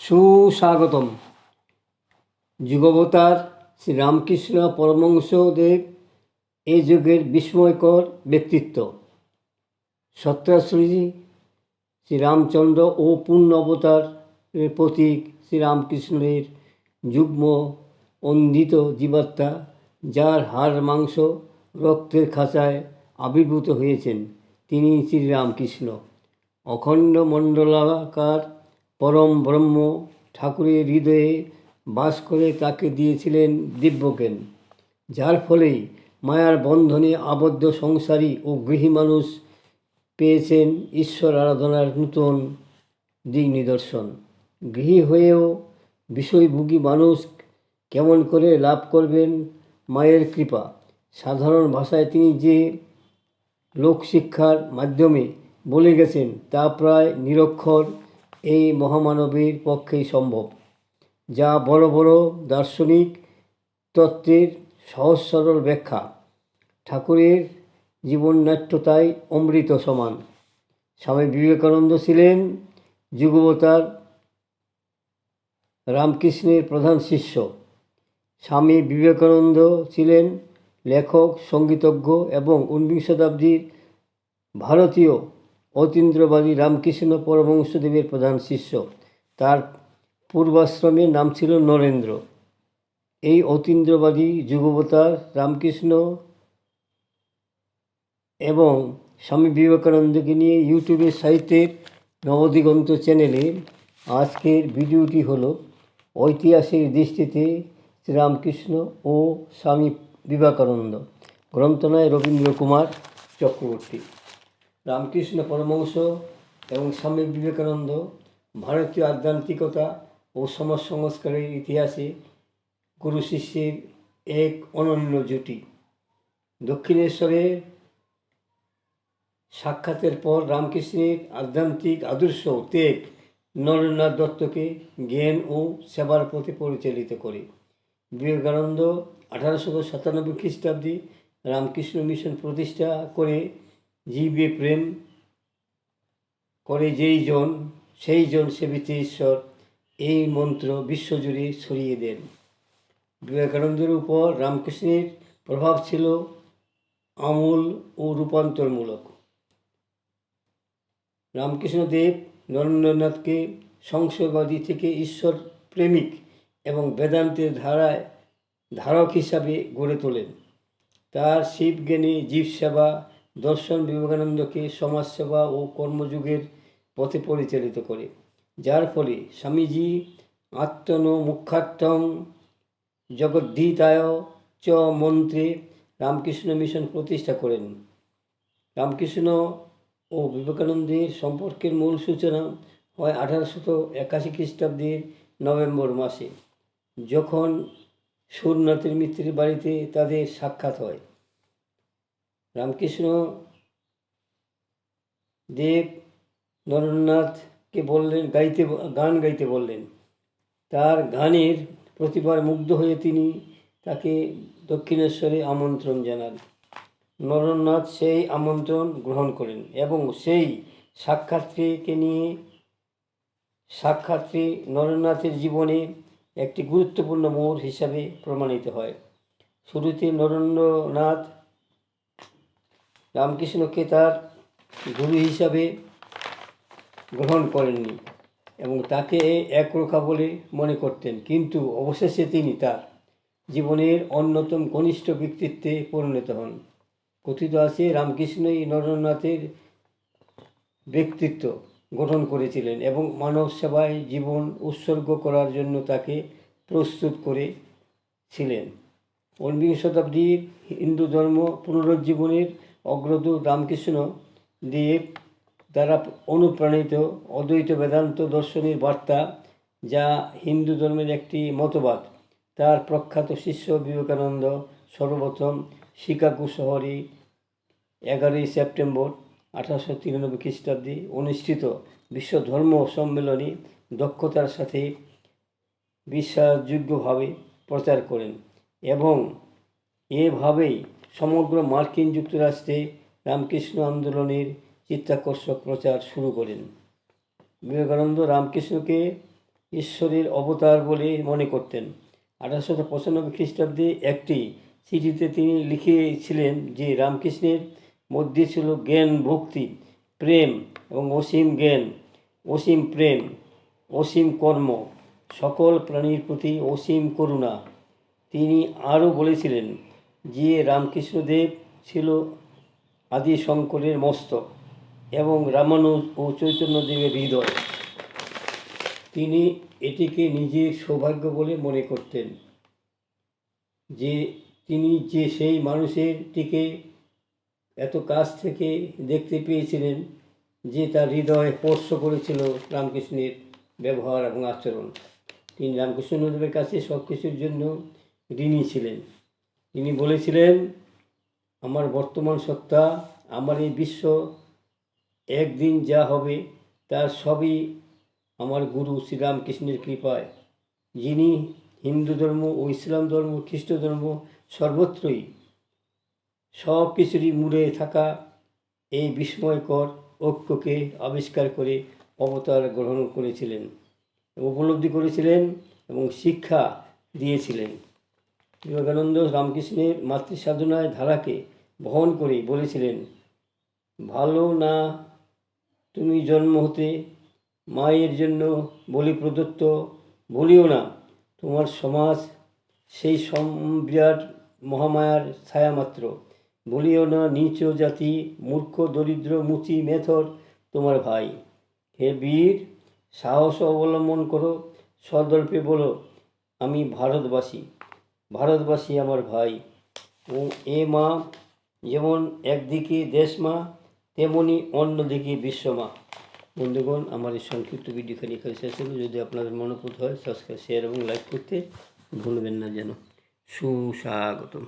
সুস্বাগতম। যুগবতার শ্রীরামকৃষ্ণ পরমহংসদেব এ যুগের বিস্ময়কর ব্যক্তিত্ব। সত্যাশ্রী শ্রীরামচন্দ্র ও পূর্ণ অবতারের প্রতীক শ্রীরামকৃষ্ণের যুগ্ম অন্ধিত জীবাত্মা, যার হাড় মাংস রক্তের খাঁচায় আবির্ভূত হয়েছেন, তিনি শ্রীরামকৃষ্ণ। অখণ্ড মণ্ডলাকার পরম ব্রহ্ম ঠাকুরের হৃদয়ে বাস করে তাকে দিয়েছিলেন দিব্যজ্ঞান, যার ফলেই মায়ার বন্ধনে আবদ্ধ সংসারী ও গৃহী মানুষ পেয়েছেন ঈশ্বর আরাধনার নূতন দিক নিদর্শন। গৃহী হয়েও বিষয়ভোগী মানুষ কেমন করে লাভ করবেন মায়ের কৃপা? সাধারণ ভাষায় তিনি যে লোকশিক্ষার মাধ্যমে বলে গেছেন, তা প্রায় নিরক্ষর এই মহামানবের পক্ষেই সম্ভব, যা বড় বড় দার্শনিক তত্ত্বের সহজ সরল ব্যাখ্যা। ঠাকুরের জীবননাট্যতাই অমৃত সমান। স্বামী বিবেকানন্দ ছিলেন যুগবতার রামকৃষ্ণের প্রধান শিষ্য। স্বামী বিবেকানন্দ ছিলেন লেখক, সঙ্গীতজ্ঞ এবং 19 শতাব্দীর ভারতীয় অতীন্দ্রবাদী রামকৃষ্ণ পরমহংসদেবের প্রধান শিষ্য। তার পূর্বাশ্রমের নাম ছিল নরেন্দ্র। এই অতীন্দ্রবাদী যুগবতার রামকৃষ্ণ এবং স্বামী বিবেকানন্দকে নিয়ে ইউটিউবের সাহিত্যের নবদিগন্ত চ্যানেলে আজকের ভিডিওটি হলো ঐতিহাসিক দৃষ্টিতে শ্রীরামকৃষ্ণ ও স্বামী বিবেকানন্দ। গ্রন্থনায় রবীন্দ্র কুমার চক্রবর্তী। রামকৃষ্ণ পরমহংস এবং স্বামী বিবেকানন্দ ভারতীয় আধ্যাত্মিকতা ও সমাজ সংস্কারের ইতিহাসে গুরু শিষ্যের এক অনন্য জুটি। দক্ষিণেশ্বরে সাক্ষাতের পর রামকৃষ্ণের আধ্যাত্মিক আদর্শ ত্যাগ নরেন্দ্রনাথ দত্তকে জ্ঞান ও সেবার পথে পরিচালিত করে। বিবেকানন্দ 1897 খ্রিস্টাব্দে রামকৃষ্ণ মিশন প্রতিষ্ঠা করে জীবে প্রেম করে যেই জন সেই জন সেবিতে ঈশ্বর, এই মন্ত্র বিশ্বজুড়ে ছড়িয়ে দেন। বিবেকানন্দের উপর রামকৃষ্ণের প্রভাব ছিল আমূল ও রূপান্তরমূলক। রামকৃষ্ণদেব নরেন্দ্রনাথকে সংশয়বাদী থেকে ঈশ্বর প্রেমিক এবং বেদান্তের ধারক হিসাবে গড়ে তোলেন। তার শিবজ্ঞানী জীবসেবা দর্শন বিবেকানন্দকে সমাজসেবা ও কর্মযুগের পথে পরিচালিত করে, যার ফলে স্বামীজি আত্মনমুখ্যার্থং জগদ্ধিতায় চ মন্ত্রে রামকৃষ্ণ মিশন প্রতিষ্ঠা করেন। রামকৃষ্ণ ও বিবেকানন্দের সম্পর্কের মূল সূচনা হয় 1881 খ্রিস্টাব্দের নভেম্বর মাসে, যখন সুরনাথের মিত্রের বাড়িতে তাদের সাক্ষাৎ হয়। রামকৃষ্ণ দেব নরেন্দ্রনাথকে গান গাইতে বললেন। তার গানের প্রতিবার মুগ্ধ হয়ে তিনি তাকে দক্ষিণেশ্বরে আমন্ত্রণ জানান। নরেন্দ্রনাথ সেই আমন্ত্রণ গ্রহণ করেন এবং সেই সাক্ষাৎটি নরেন্দ্রনাথের জীবনে একটি গুরুত্বপূর্ণ মোড় হিসাবে প্রমাণিত হয়। শুরুতে নরেন্দ্রনাথ রামকৃষ্ণকে তার গুরু হিসাবে গ্রহণ করেননি এবং তাকে একরোখা বলে মনে করতেন, কিন্তু অবশেষে তিনি তার জীবনের অন্যতম ঘনিষ্ঠ ব্যক্তিত্বে পরিণত হন। কথিত আছে, রামকৃষ্ণই নরেন্দ্রনাথের ব্যক্তিত্ব গঠন করেছিলেন এবং মানব সেবায় জীবন উৎসর্গ করার জন্য তাকে প্রস্তুত করেছিলেন। 19 শতাব্দীর হিন্দু ধর্ম পুনরুজ্জীবনের অগ্রদূত রামকৃষ্ণ দেব দ্বারা অনুপ্রাণিত অদ্বৈত বেদান্ত দর্শনের বার্তা, যা হিন্দু ধর্মের একটি মতবাদ, তার প্রখ্যাত শিষ্য বিবেকানন্দ সর্বপ্রথম শিকাগো শহরে 11 সেপ্টেম্বর 1893 খ্রিস্টাব্দে অনুষ্ঠিত বিশ্ব ধর্ম সম্মেলনে দক্ষতার সাথে বিশ্বাসযোগ্যভাবে প্রচার করেন এবং এভাবেই সমগ্র মার্কিন যুক্তরাষ্ট্রে রামকৃষ্ণ আন্দোলনের চিত্তাকর্ষক প্রচার শুরু করেন। বিবেকানন্দ রামকৃষ্ণকে ঈশ্বরের অবতার বলে মনে করতেন। 1895 খ্রিস্টাব্দে একটি চিঠিতে তিনি লিখেছিলেন যে রামকৃষ্ণের মধ্যে ছিল জ্ঞান, ভক্তি, প্রেম এবং অসীম জ্ঞান, অসীম প্রেম, অসীম কর্ম, সকল প্রাণীর প্রতি অসীম করুণা। তিনি আরও বলেছিলেন যে রামকৃষ্ণদেব ছিল আদি শঙ্করের মস্তক এবং রামানুজ ও চৈতন্যদেবের হৃদয়। তিনি এটিকে নিজের সৌভাগ্য বলে মনে করতেন যে তিনি যে সেই মানুষটিকে এত কাছ থেকে দেখতে পেয়েছিলেন যে তার হৃদয় স্পর্শ করেছিল রামকৃষ্ণের ব্যবহার এবং আচরণ। তিনি রামকৃষ্ণদেবের কাছে সব কিছুর জন্য ঋণী ছিলেন। তিনি বলেছিলেন, আমার বর্তমান সত্তা, আমার এই বিশ্ব একদিন যা হবে তার সবই আমার গুরু শ্রীরামকৃষ্ণের কৃপায়, যিনি হিন্দু ধর্ম ও ইসলাম ধর্ম, খ্রিস্ট ধর্ম সর্বত্রই সব কিছুরই মূলে থাকা এই বিস্ময়কর ঐক্যকে আবিষ্কার করে অবতার গ্রহণ করেছিলেন, উপলব্ধি করেছিলেন এবং শিক্ষা দিয়েছিলেন। বিবেকানন্দ রামকৃষ্ণের মাতৃসাধনায় ধারাকে বহন করে বলেছিলেন, ভালো না তুমি জন্ম হতে মায়ের জন্য বলি প্রদত্ত, বলিও না তোমার সমাজ সেই বিরাট মহামায়ার ছায়ামাত্র, বলিও না নীচ জাতি, মূর্খ, দরিদ্র, মুচি, মেথর তোমার ভাই। হে বীর, সাহস অবলম্বন করো, সদল্পে বলো আমি ভারতবাসী, ভারতবাসী আমার ভাই। ও এ মা যেমন একদিকে দেশ মা, তেমনি অন্যদিকে বিশ্বমা। বন্ধুগণ, আমার এই সংক্ষিপ্ত ভিডিওখানি এখানে শেষ হলো। যদি আপনাদের মনোপুত হয় সাবস্ক্রাইব, শেয়ার এবং লাইক করতে ভুলবেন না যেন। সুস্বাগতম।